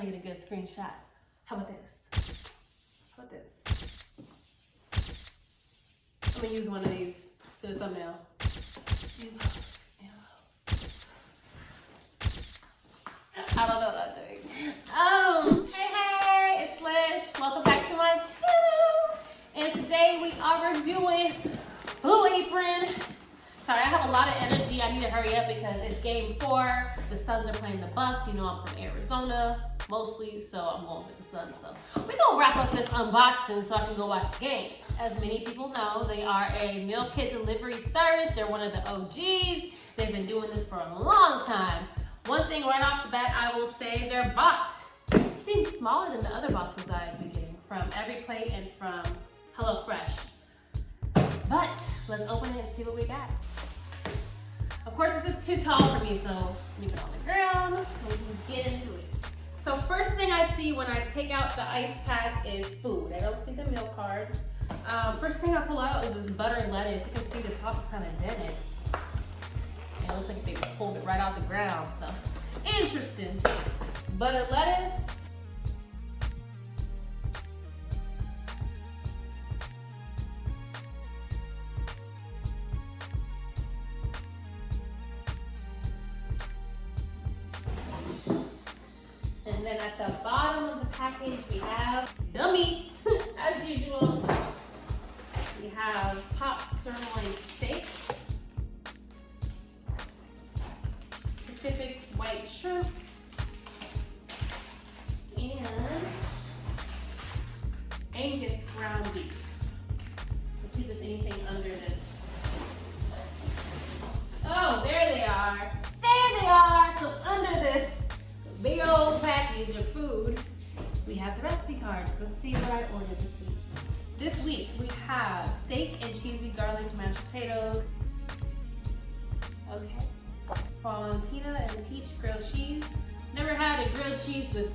trying to get a good screenshot. How about this? How about this? I'm gonna use one of these for the thumbnail. I don't know what I'm doing. Hey, it's Lish. Welcome back to my channel. And today we are reviewing Blue Apron. Sorry, I have a lot of energy. I need to hurry up because it's game 4. The Suns are playing the Bucks. You know I'm from Arizona, mostly, so I'm going with the Suns. So we're gonna wrap up this unboxing so I can go watch the game. As many people know, they are a meal kit delivery service. They're one of the OGs. They've been doing this for a long time. One thing right off the bat, I will say their box seems smaller than the other boxes I've been getting from Every Plate and from HelloFresh. But let's open it and see what we got. Of course, this is too tall for me, so leave it on the ground and we can get into it. So first thing I see when I take out the ice pack is food. I don't see the meal cards. First thing I pull out is this butter lettuce. You can see the top is kind of dented. It looks like they pulled it right out the ground, so interesting. Butter lettuce. And then at the bottom of the package, we have the meats, as usual. We have top sirloin steak, Pacific white shrimp, and Angus ground beef. Let's see if there's anything under this. Oh, there they are. There they are. So under this big old package of food, we have the recipe cards. Let's see what I ordered this week. This week we have steak and cheesy garlic mashed potatoes. Okay. Fontina and peach grilled cheese. Never had a grilled cheese with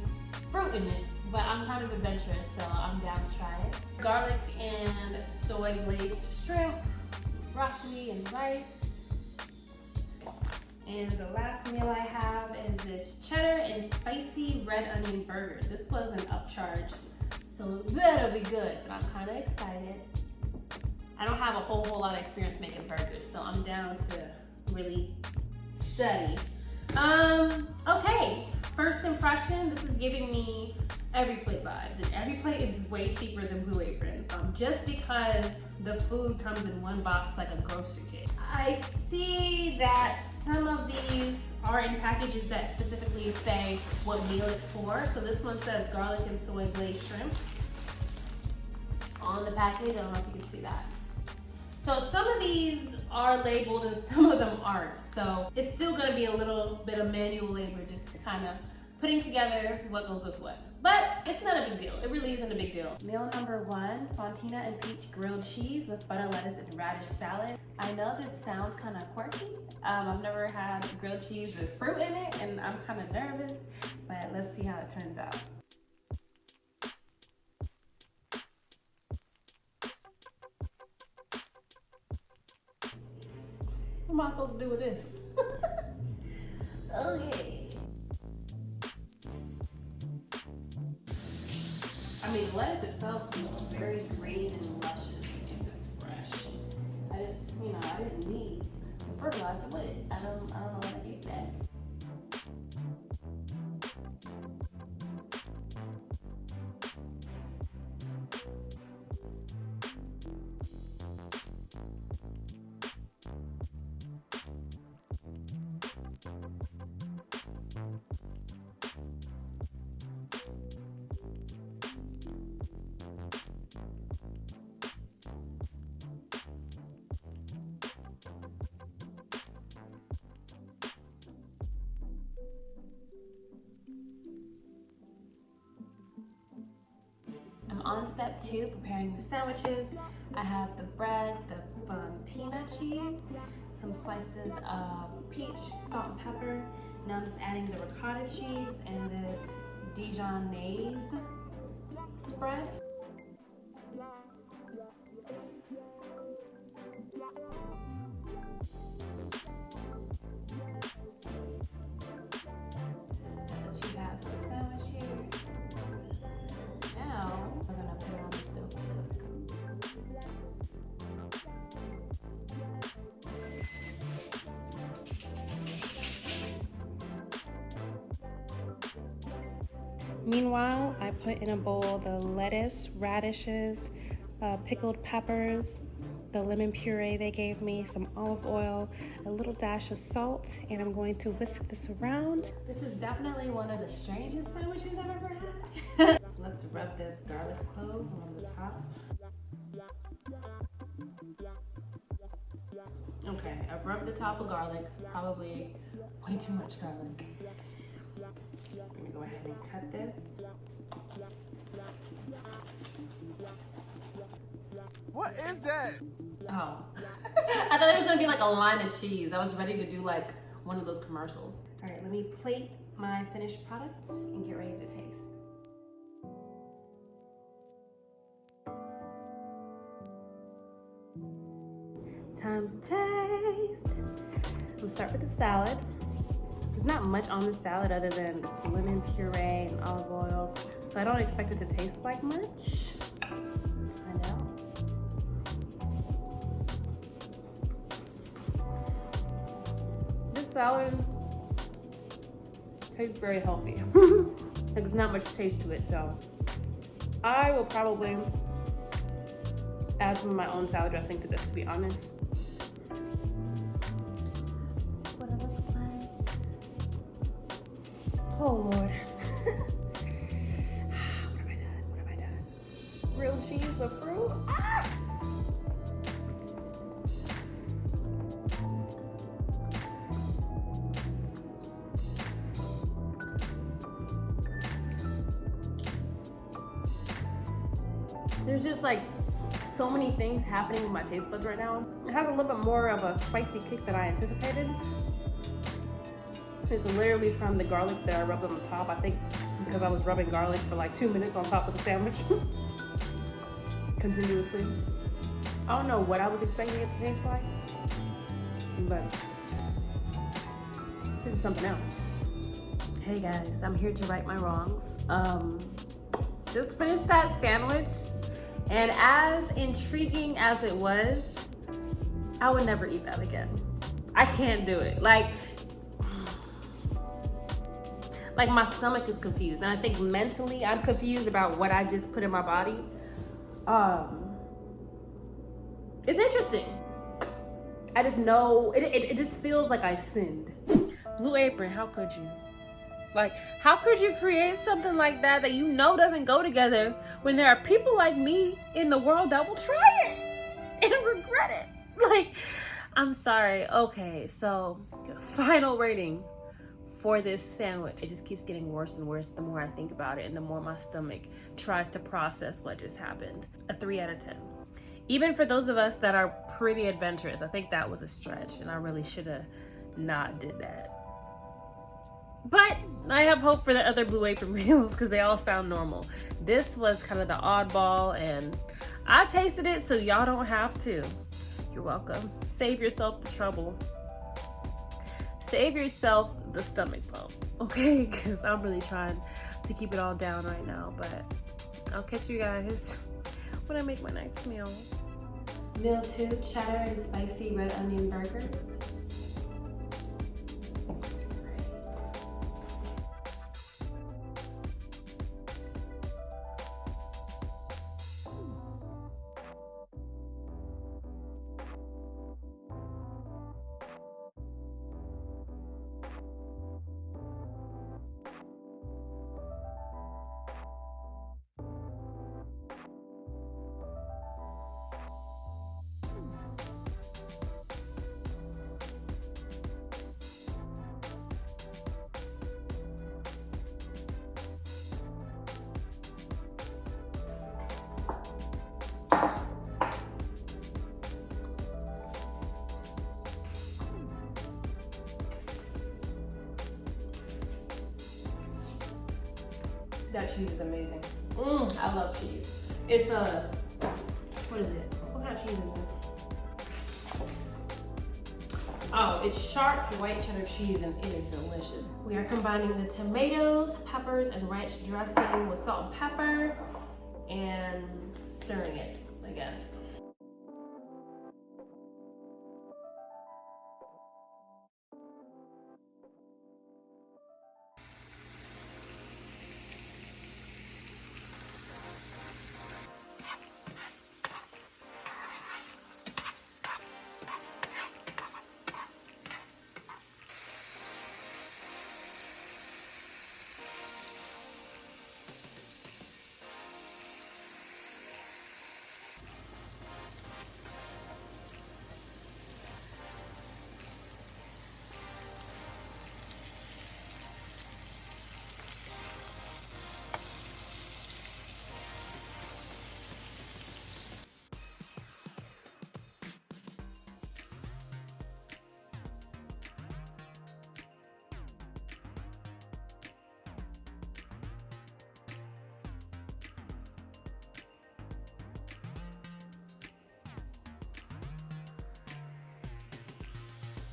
fruit in it, but I'm kind of adventurous, so I'm down to try it. Garlic and soy-glazed shrimp, broccoli and rice. And the last meal I have is this cheddar and spicy red onion burger. This was an upcharge, so it better be good, but I'm kind of excited. I don't have a whole lot of experience making burgers, so I'm down to really study. Okay, first impression, this is giving me Every Plate vibes, and Every Plate is way cheaper than Blue Apron, just because the food comes in one box like a grocery kit. I see that some of these are in packages that specifically say what meal it's for. So this one says garlic and soy glazed shrimp on the package. I don't know if you can see that. So some of these are labeled and some of them aren't. So it's still gonna be a little bit of manual labor, just kind of putting together what goes with what. But it's not a big deal. It really isn't a big deal. Meal number 1, Fontina and peach grilled cheese with butter lettuce and radish salad. I know this sounds kind of quirky. I've never had grilled cheese with fruit in it, and I'm kind of nervous, but let's see how it turns out. What am I supposed to do with this? Okay. I mean, lettuce itself looks very green and luscious and just fresh. I just, I didn't need fertilizer with it. I don't know what I gave that. On step 2, preparing the sandwiches. I have the bread, the Fontina cheese, some slices of peach, salt and pepper. Now I'm just adding the ricotta cheese and this Dijonnaise spread. The 2 halves of the sandwich here. Meanwhile, I put in a bowl the lettuce, radishes, pickled peppers, the lemon puree they gave me, some olive oil, a little dash of salt, and I'm going to whisk this around. This is definitely one of the strangest sandwiches I've ever had. So let's rub this garlic clove on the top. Okay, I've rubbed the top of garlic, probably way too much garlic. I'm gonna go ahead and cut this. What is that? Oh, I thought there was gonna be like a line of cheese. I was ready to do like one of those commercials. All right, let me plate my finished products and get ready to taste. Time to taste. I'm gonna start with the salad. There's not much on the salad other than this lemon puree and olive oil, so I don't expect it to taste like much. Let's find out. This salad tastes very healthy. There's not much taste to it, so I will probably add some of my own salad dressing to this, to be honest. This is what it looks like. Oh Lord. What have I done? What have I done? Grilled cheese, the fruit. Ah! There's just like so many things happening with my taste buds right now. It has a little bit more of a spicy kick than I anticipated. It's literally from the garlic that I rubbed on the top, I think because I was rubbing garlic for like 2 minutes on top of the sandwich continuously. I don't know what I was expecting it to taste like, but this is something else. Hey guys, I'm here to right my wrongs. Just finished that sandwich, and as intriguing as it was, I would never eat that again. I can't do it. Like my stomach is confused, and I think mentally I'm confused about what I just put in my body. It's interesting. I just know, it just feels like I sinned. Blue Apron, how could you? Like, how could you create something like that you know doesn't go together when there are people like me in the world that will try it and regret it? Like, I'm sorry. Okay, so final rating for this sandwich. It just keeps getting worse and worse the more I think about it and the more my stomach tries to process what just happened. A 3 out of 10. Even for those of us that are pretty adventurous, I think that was a stretch and I really should have not did that. But I have hope for the other Blue Apron meals because they all sound normal. This was kind of the oddball and I tasted it so y'all don't have to. You're welcome. Save yourself the trouble. Save yourself the stomach pump, okay? Because I'm really trying to keep it all down right now, but I'll catch you guys when I make my next meal. Meal 2, cheddar and spicy red onion burgers. That cheese is amazing. I love cheese. It's what is it? What kind of cheese is it? Oh, it's sharp white cheddar cheese and it is delicious. We are combining the tomatoes, peppers, and ranch dressing with salt and pepper and stirring it, I guess.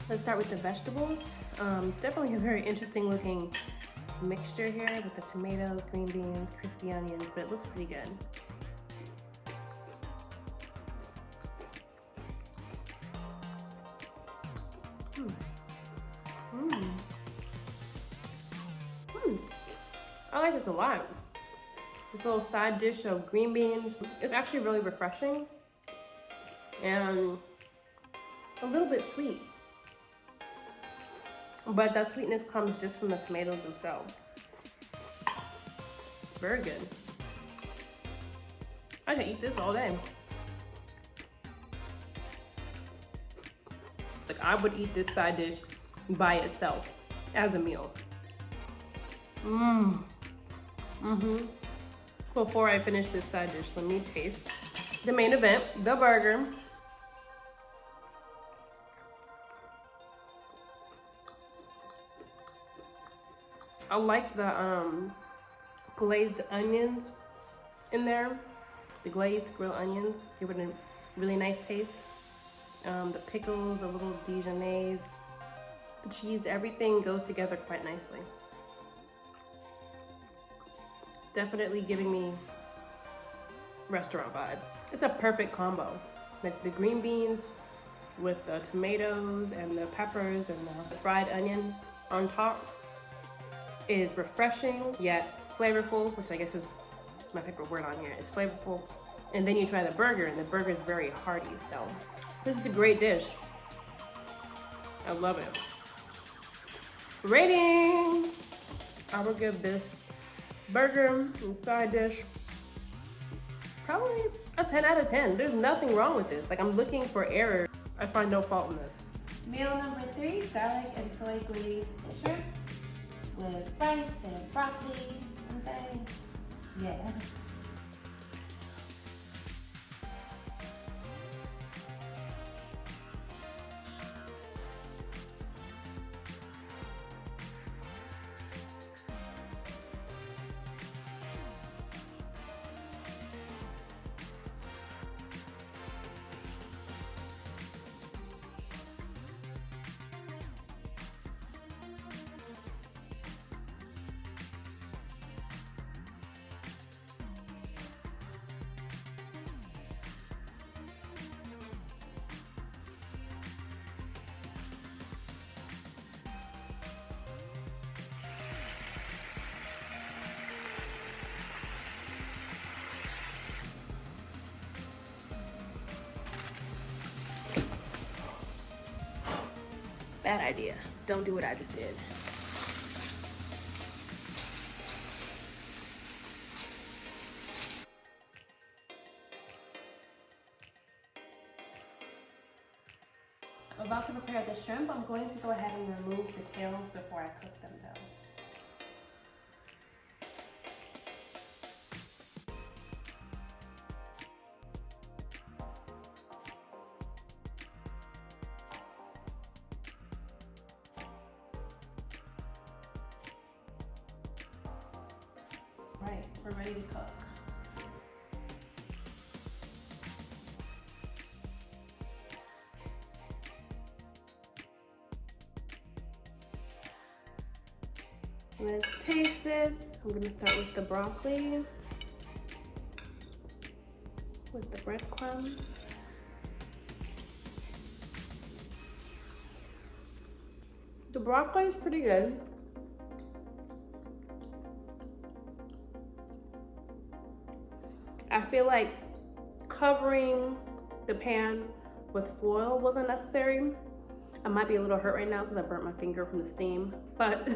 Let's start with the vegetables. It's definitely a very interesting looking mixture here with the tomatoes, green beans, crispy onions, but it looks pretty good. I like this a lot. This little side dish of green beans is actually really refreshing and a little bit sweet. But that sweetness comes just from the tomatoes themselves. It's very good. I could eat this all day. Like, I would eat this side dish by itself as a meal. Before I finish this side dish, let me taste the main event, the burger. I like the glazed onions in there. The glazed grilled onions give it a really nice taste. The pickles, the little Dijonnaise, the cheese, everything goes together quite nicely. It's definitely giving me restaurant vibes. It's a perfect combo. Like the green beans with the tomatoes and the peppers and the fried onion on top is refreshing yet flavorful, which I guess is my favorite word on here. It's flavorful. And then you try the burger, and the burger is very hearty. So this is a great dish. I love it. Rating! I will give this burger and side dish probably a 10 out of 10. There's nothing wrong with this. Like, I'm looking for error. I find no fault in this. Meal number 3, garlic and soy glazed shrimp with rice and broccoli and things. Yeah. Bad idea. Don't do what I just did. I'm about to prepare the shrimp. I'm going to go ahead and remove the tails before I cook them though. Right, we're ready to cook. Let's taste this. I'm gonna start with the broccoli, with the breadcrumbs. The broccoli is pretty good. I feel like covering the pan with foil wasn't necessary. I might be a little hurt right now because I burnt my finger from the steam, but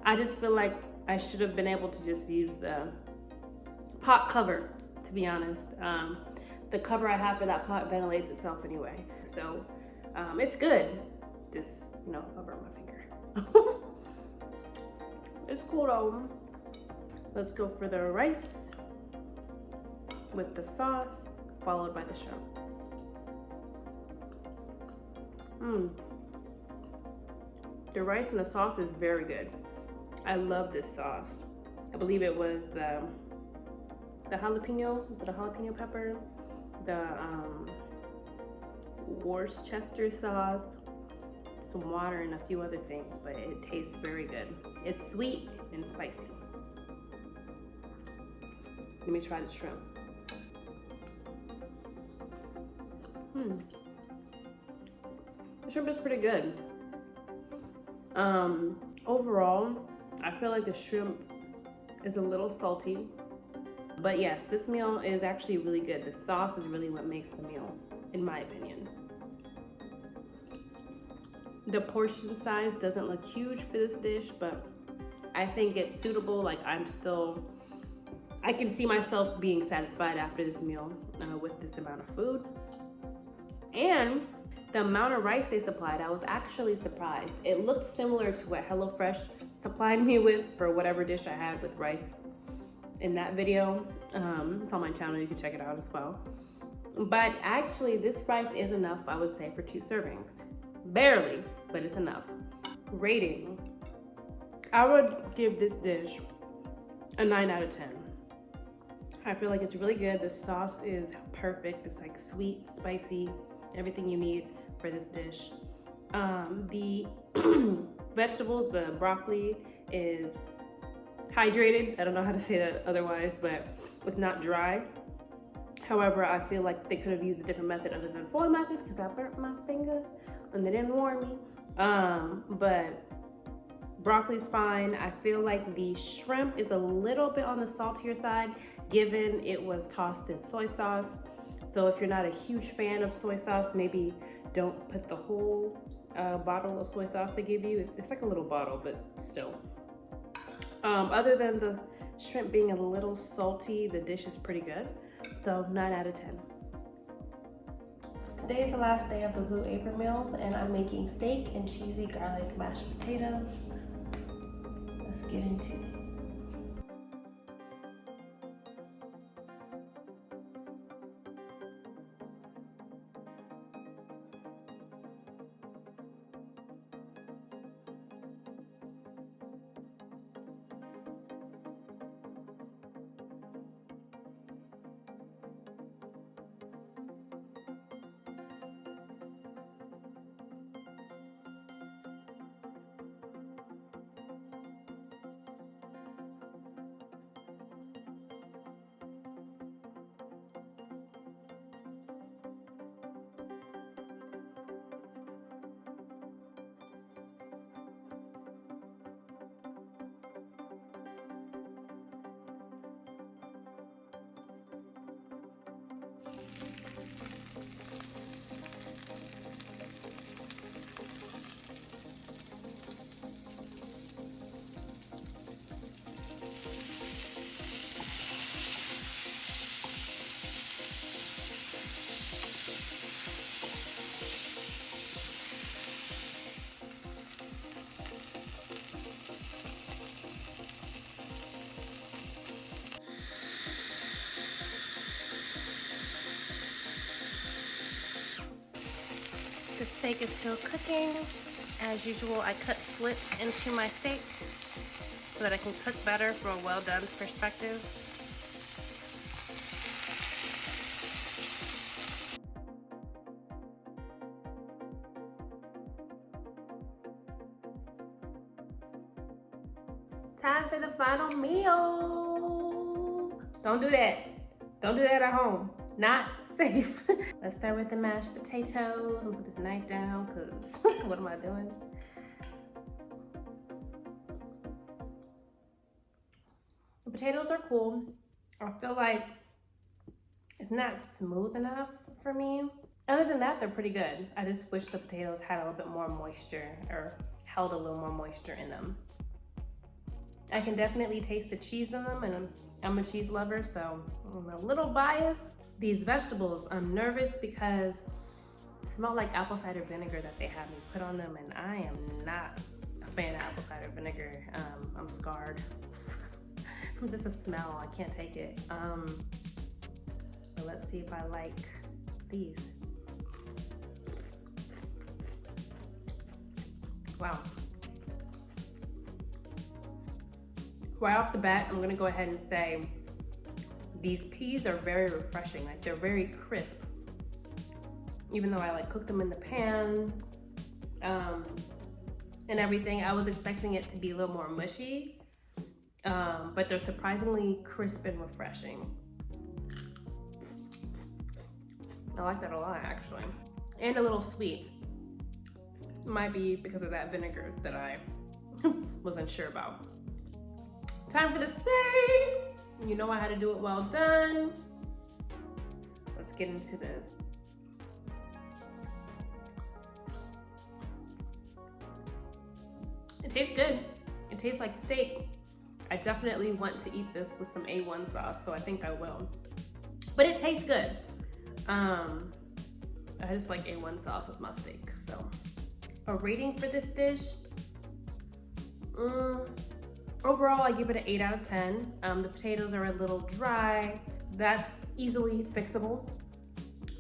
I just feel like I should have been able to just use the pot cover, to be honest. The cover I have for that pot ventilates itself anyway. So it's good. Just, you know, I burnt my finger. It's cool though. Let's go for the rice with the sauce, followed by the shrimp. The rice and the sauce is very good. I love this sauce. I believe it was the jalapeno, is it a jalapeno pepper? The Worcestershire sauce. some water and a few other things, but it tastes very good. It's sweet and spicy. Let me try the shrimp. The shrimp is pretty good. Overall, I feel like the shrimp is a little salty. But yes, this meal is actually really good. The sauce is really what makes the meal, in my opinion. The portion size doesn't look huge for this dish, but I think it's suitable. Like I can see myself being satisfied after this meal with this amount of food. And the amount of rice they supplied, I was actually surprised. It looked similar to what HelloFresh supplied me with for whatever dish I had with rice in that video. It's on my channel, you can check it out as well. But actually this rice is enough, I would say, for 2 servings. Barely, but it's enough. Rating, I would give this dish a 9 out of 10. I feel like it's really good. The sauce is perfect. It's like sweet, spicy, everything you need for this dish. The vegetables, the broccoli is hydrated. I don't know how to say that otherwise, but it's not dry. However, I feel like they could have used a different method other than foil method because I burnt my finger and they didn't warn me. But broccoli's fine. I feel like the shrimp is a little bit on the saltier side given it was tossed in soy sauce. So if you're not a huge fan of soy sauce, maybe don't put the whole bottle of soy sauce they give you. It's like a little bottle, but still. Other than the shrimp being a little salty, the dish is pretty good. So 9 out of 10. Today is the last day of the Blue Apron meals, and I'm making steak and cheesy garlic mashed potatoes. Let's get into it. The steak is still cooking. As usual, I cut slits into my steak so that I can cook better from a well-done's perspective. Time for the final meal. Don't do that. Don't do that at home. Not safe. Let's start with the mashed potatoes. I'll put this knife down because what am I doing? The potatoes are cool. I feel like it's not smooth enough for me. Other than that, they're pretty good. I just wish the potatoes had a little bit more moisture or held a little more moisture in them. I can definitely taste the cheese in them, and I'm a cheese lover, so I'm a little biased. These vegetables, I'm nervous because it smelled like apple cider vinegar that they had me put on them, and I am not a fan of apple cider vinegar. I'm scarred from just the smell. I can't take it. But let's see if I like these. Wow. Right off the bat, I'm gonna go ahead and say these peas are very refreshing. Like, they're very crisp. Even though I like cook them in the pan, and everything. I was expecting it to be a little more mushy, but they're surprisingly crisp and refreshing. I like that a lot, actually. And a little sweet. Might be because of that vinegar that I wasn't sure about. Time for the steak. You know I had to do it well done. Let's get into this. It tastes good. It tastes like steak. I definitely want to eat this with some A1 sauce, so I think I will. But it tastes good. I just like A1 sauce with my steak, so. A rating for this dish, overall I give it an 8 out of 10. The potatoes are a little dry. That's easily fixable.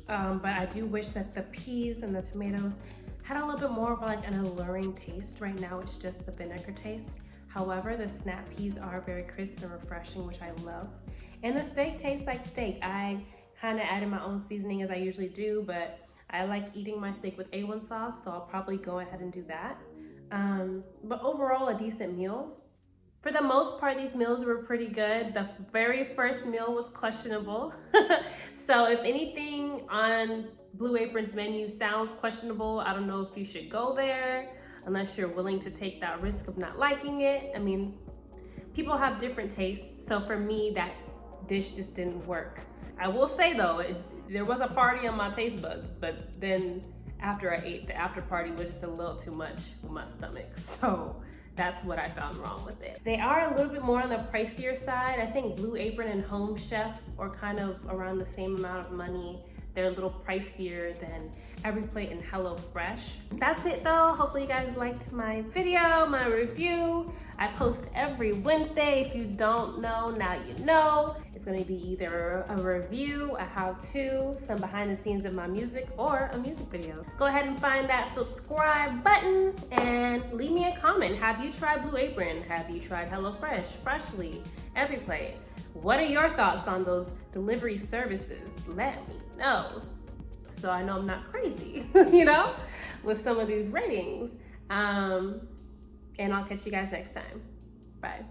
But I do wish that the peas and the tomatoes had a little bit more of like an alluring taste. Right now it's just the vinegar taste. However, the snap peas are very crisp and refreshing, which I love. And the steak tastes like steak. I kind of added my own seasoning as I usually do, but I like eating my steak with A1 sauce, so I'll probably go ahead and do that. But overall, a decent meal. For the most part, these meals were pretty good. The very first meal was questionable. So if anything on Blue Apron's menu sounds questionable, I don't know if you should go there unless you're willing to take that risk of not liking it. I mean, people have different tastes. So for me, that dish just didn't work. I will say though, there was a party on my taste buds, but then after I ate, the after party was just a little too much for my stomach. So that's what I found wrong with it. They are a little bit more on the pricier side. I think Blue Apron and Home Chef are kind of around the same amount of money. They're a little pricier than Every Plate and HelloFresh. That's it though. Hopefully you guys liked my video, my review. I post every Wednesday. If you don't know, now you know. It's gonna be either a review, a how-to, some behind the scenes of my music, or a music video. Go ahead and find that subscribe button and leave me a comment. Have you tried Blue Apron? Have you tried HelloFresh, Freshly, Every Plate? What are your thoughts on those delivery services? Let me know, so I know I'm not crazy, you know, with some of these ratings. And I'll catch you guys next time. Bye.